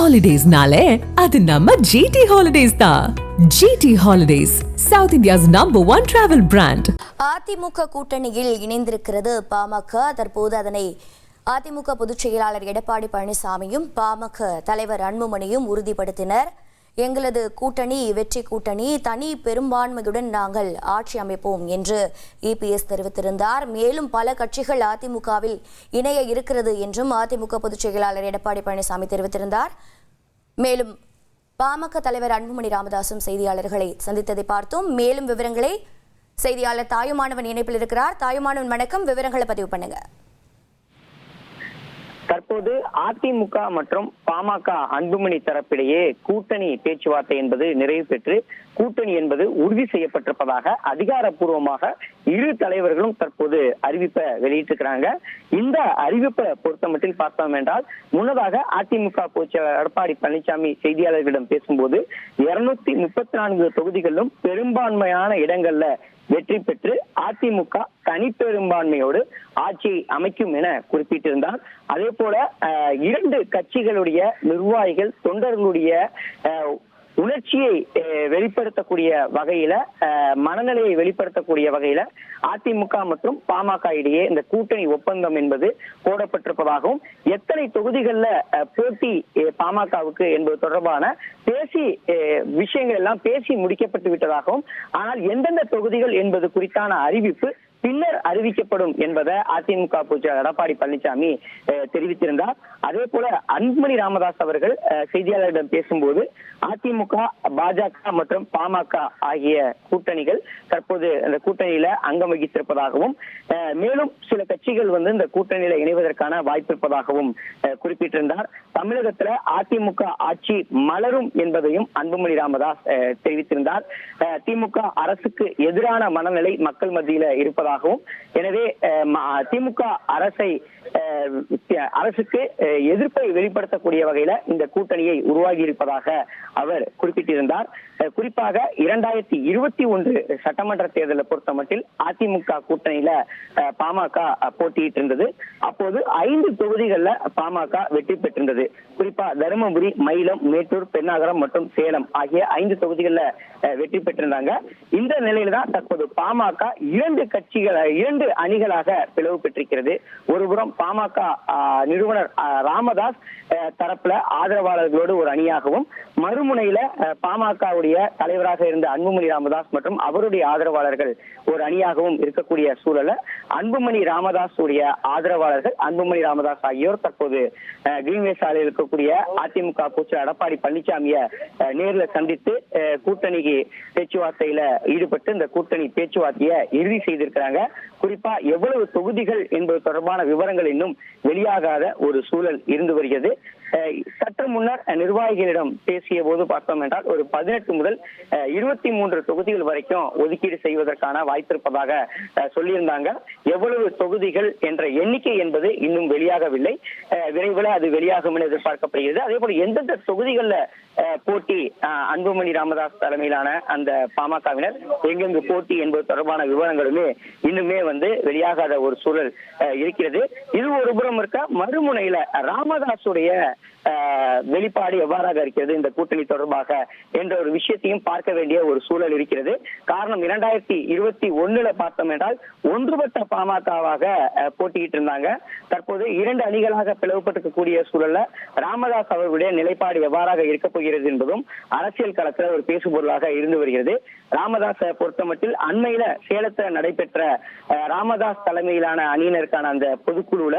ஹாலிடேஸ்னாலே அது நம்ம ஜிடி ஹாலிடேஸ் தான். GT holidays, south India's #1 travel brand. AIADMK கூட்டணியில் இணைந்திருக்கிறது பாமக. தற்போது அதனை அதிமுக பொதுச் செயலாளர் எடப்பாடி பழனிசாமியும் பாமக தலைவர் அன்புமணியும் உறுதிப்படுத்தினர். எங்களது கூட்டணி வெற்றி கூட்டணி, தனி பெரும்பான்மையுடன் நாங்கள் ஆட்சி அமைப்போம் என்று இபிஎஸ் தெரிவித்திருந்தார். மேலும் பல கட்சிகள் அதிமுகவில் இணைய இருக்கிறது என்றும் அதிமுக பொதுச் செயலாளர் எடப்பாடி பழனிசாமி தெரிவித்திருந்தார். மேலும் பாமக தலைவர் அன்புமணி ராமதாசும் செய்தியாளர்களை சந்தித்ததை பார்த்தோம். மேலும் விவரங்களை செய்தியாளர் தாயுமானவன் இணைப்பில் இருக்கிறார். தாயுமானவன் வணக்கம், விவரங்களை பதிவு பண்ணுங்க. தற்போது அதிமுக மற்றும் பாமக அன்புமணி தரப்பிடையே கூட்டணி பேச்சுவார்த்தை என்பது நிறைவு பெற்று கூட்டணி என்பது உறுதி செய்யப்பட்டிருப்பதாக அதிகாரப்பூர்வமாக இரு தலைவர்களும் தற்போது அறிவிப்பை வெளியிட்டிருக்கிறாங்க. இந்த அறிவிப்பை பொறுத்தமட்டில் பார்த்தோம் என்றால், முன்னதாக அதிமுக பொதுச் செயலாளர் எடப்பாடி பழனிசாமி செய்தியாளர்களிடம் பேசும்போது 234 தொகுதிகளிலும் பெரும்பான்மையான இடங்கள்ல வெற்றி பெற்று அதிமுக தனிப்பெரும்பான்மையோடு ஆட்சியை அமைக்கும் என குறிப்பிட்டிருந்தார். அதே போல 2 கட்சிகளுடைய நிர்வாகிகள் தொண்டர்களுடைய உணர்ச்சியை வெளிப்படுத்தக்கூடிய வகையில, மனநிலையை வெளிப்படுத்தக்கூடிய வகையில அதிமுக மற்றும் பாமக இடையே இந்த கூட்டணி ஒப்பந்தம் என்பது போடப்பட்டிருப்பதாகவும், எத்தனை தொகுதிகள்ல போட்டி பாமகவுக்கு என்பது தொடர்பான விஷயங்கள் எல்லாம் பேசி முடிக்கப்பட்டு விட்டதாகவும், ஆனால் எந்தெந்த தொகுதிகள் என்பது குறித்தான அறிவிப்பு பின்னர் அறிவிக்கப்படும் என்பதை அதிமுக பொதுச் செயலாளர் எடப்பாடி பழனிசாமி தெரிவித்திருந்தார். அதே போல அன்புமணி ராமதாஸ் அவர்கள் செய்தியாளர்களிடம் பேசும்போது, அதிமுக, பாஜக மற்றும் பாமக ஆகிய கூட்டணிகள் தற்போது இந்த கூட்டணியில அங்கம் வகித்திருப்பதாகவும், மேலும் சில கட்சிகள் இந்த கூட்டணியில இணைவதற்கான வாய்ப்பு இருப்பதாகவும் குறிப்பிட்டிருந்தார். தமிழகத்துல அதிமுக ஆட்சி மலரும் என்பதையும் அன்புமணி ராமதாஸ் தெரிவித்திருந்தார். திமுக அரசுக்கு எதிரான மனநிலை மக்கள் மத்தியில இருப்பதாகவும், எனவே திமுக அரசுக்கு எதிர்ப்பை வெளிப்படுத்தக்கூடிய வகையில இந்த கூட்டணியை உருவாகி இருப்பதாக அவர் குறிப்பிட்டிருந்தார். குறிப்பாக 2021 சட்டமன்ற தேர்தலை பொறுத்தமட்டில் அதிமுக கூட்டணியில பாமக போட்டியிட்டு இருந்தது. அப்போது 5 தொகுதிகளில் பாமக வெற்றி பெற்றிருந்தது. குறிப்பா தருமபுரி, மயிலம், மேட்டூர், பெண்ணாகரம் மற்றும் சேலம் ஆகிய 5 தொகுதிகளில் வெற்றி பெற்றிருந்தாங்க. இந்த நிலையில தான் தற்போது பாமக 2 அணிகளாக பிளவு பெற்றிருக்கிறது. ஒருபுறம் பாமக நிறுவனர் ராமதாஸ் தரப்புல ஆதரவாளர்களோடு ஒரு அணியாகவும், மறுமுனையில பாமகவுடைய தலைவராக இருந்த அன்புமணி ராமதாஸ் மற்றும் அவருடைய ஆதரவாளர்கள் ஒரு அணியாகவும் இருக்கக்கூடிய சூழல, அன்புமணி ராமதாஸ் உடைய ஆதரவாளர்கள் அன்புமணி ராமதாஸ் ஆகியோர் தற்போது கிரீன்வே சாலையில் இருக்கக்கூடிய அதிமுக பொதுச் செயலாளர் எடப்பாடி பழனிசாமிய நேரில் சந்தித்து கூட்டணிக்கு பேச்சுவார்த்தையில ஈடுபட்டு இந்த கூட்டணி பேச்சுவார்த்தையை இறுதி செய்திருக்கிறாங்க. குறிப்பா எவ்வளவு தொகுதிகள் என்பது தொடர்பான விவரங்கள் இன்னும் வெளியாகாத ஒரு சூழல் இருந்து வருகிறது. சற்று முன்னர் நிர்வாகிகளிடம் பேசிய போது பார்த்தோம் என்றால், ஒரு 18 முதல் 23 தொகுதிகள் வரைக்கும் ஒதுக்கீடு செய்வதற்கான வாய்ப்பு இருப்பதாக சொல்லியிருந்தாங்க. எவ்வளவு தொகுதிகள் என்ற எண்ணிக்கை என்பது இன்னும் வெளியாகவில்லை. விரைவில் அது வெளியாகும் என எதிர்பார்க்கப்படுகிறது. அதே போல எந்தெந்த தொகுதிகள்ல போட்டி, அன்புமணி ராமதாஸ் தலைமையிலான அந்த பாமகவினர் எங்கெங்கு போட்டி என்பது தொடர்பான விவரங்களுமே இன்னுமே வெளியாகாத ஒரு சூழல் இருக்கிறது. இது ஒரு புறம் இருக்க, மறுமுனையில ராமதாசுடைய வெளிப்பாடு எவ்வாறாக இருக்கிறது இந்த கூட்டணி தொடர்பாக என்ற ஒரு விஷயத்தையும் பார்க்க வேண்டிய ஒரு சூழல் இருக்கிறது. காரணம், 2021 பார்த்தோம் என்றால் ஒன்றுபட்ட பாமகவாக போட்டியிட்டு இருந்தாங்க. தற்போது 2 அணிகளாக பிளவுபட்டிருக்கக்கூடிய சூழல்ல ராமதாஸ் அவர்களுடைய நிலைப்பாடு எவ்வாறாக இருக்க போகிறது என்பதும் அரசியல் களத்தில் ஒரு பேசுபொருளாக இருந்து வருகிறது. ராமதாஸ் பொறுத்தமட்டில் அண்மையில சேலத்தில் நடைபெற்ற ராமதாஸ் தலைமையிலான அணியினருக்கான அந்த பொதுக்குழுல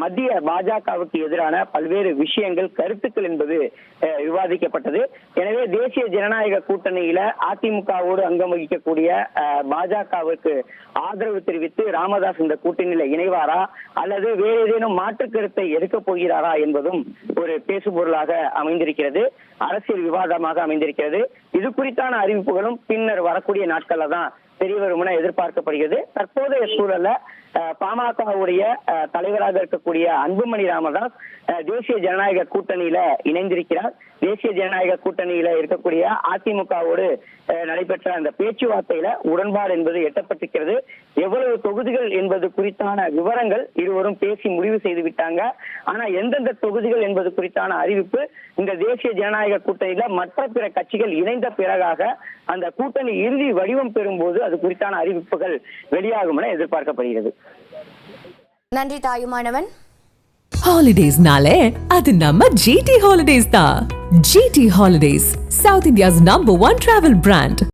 மத்திய பாஜகவுக்கு எதிரான பல்வேறு விஷயங்கள், கருத்துக்கள் என்பது விவாதிக்கப்பட்டது. எனவே தேசிய ஜனநாயக கூட்டணியில அதிமுகவோடு அங்கம் வகிக்கக்கூடிய பாஜகவுக்கு ஆதரவு தெரிவித்து ராமதாஸ் இந்த கூட்டணியில இணைவாரா அல்லது வேறு ஏதேனும் மாற்று கருத்தை எடுக்க போகிறாரா என்பதும் ஒரு பேசுபொருளாக அமைந்திருக்கிறது, அரசியல் விவாதமாக அமைந்திருக்கிறது. இது குறித்தான அறிவிப்புகளும் பின்னர் வரக்கூடிய நாட்கள்ல தான் தெரிய வரும் என எதிர்பார்க்கப்படுகிறது. தற்போதைய சூழல்ல பாமகவுடைய தலைவராக இருக்கக்கூடிய அன்புமணி ராமதாஸ் தேசிய ஜனநாயக கூட்டணியில இணைந்திருக்கிறார். தேசிய ஜனநாயக கூட்டணியில இருக்கக்கூடிய அதிமுகவோடு நடைபெற்ற அந்த பேச்சுவார்த்தையில உடன்பாடு என்பது எட்டப்பட்டிருக்கிறது. எவ்வளவு தொகுதிகள் என்பது குறித்தான விவரங்கள் இருவரும் பேசி முடிவு செய்து விட்டாங்க. ஆனா எந்தெந்த தொகுதிகள் என்பது குறித்தான அறிவிப்பு இந்த தேசிய ஜனநாயக கூட்டணியில மற்ற பிற கட்சிகள் இணைந்த பிறகாக அந்த கூட்டணி இறுதி வடிவம் பெறும்போது அது குறித்தான அறிவிப்புகள் வெளியாகும் என எதிர்பார்க்கப்படுகிறது. நன்றி தாயுமானவன். ஹாலிடேஸ்னாலே அது நம்ம GT Holidays தான். GT Holidays, South India's #1 travel brand.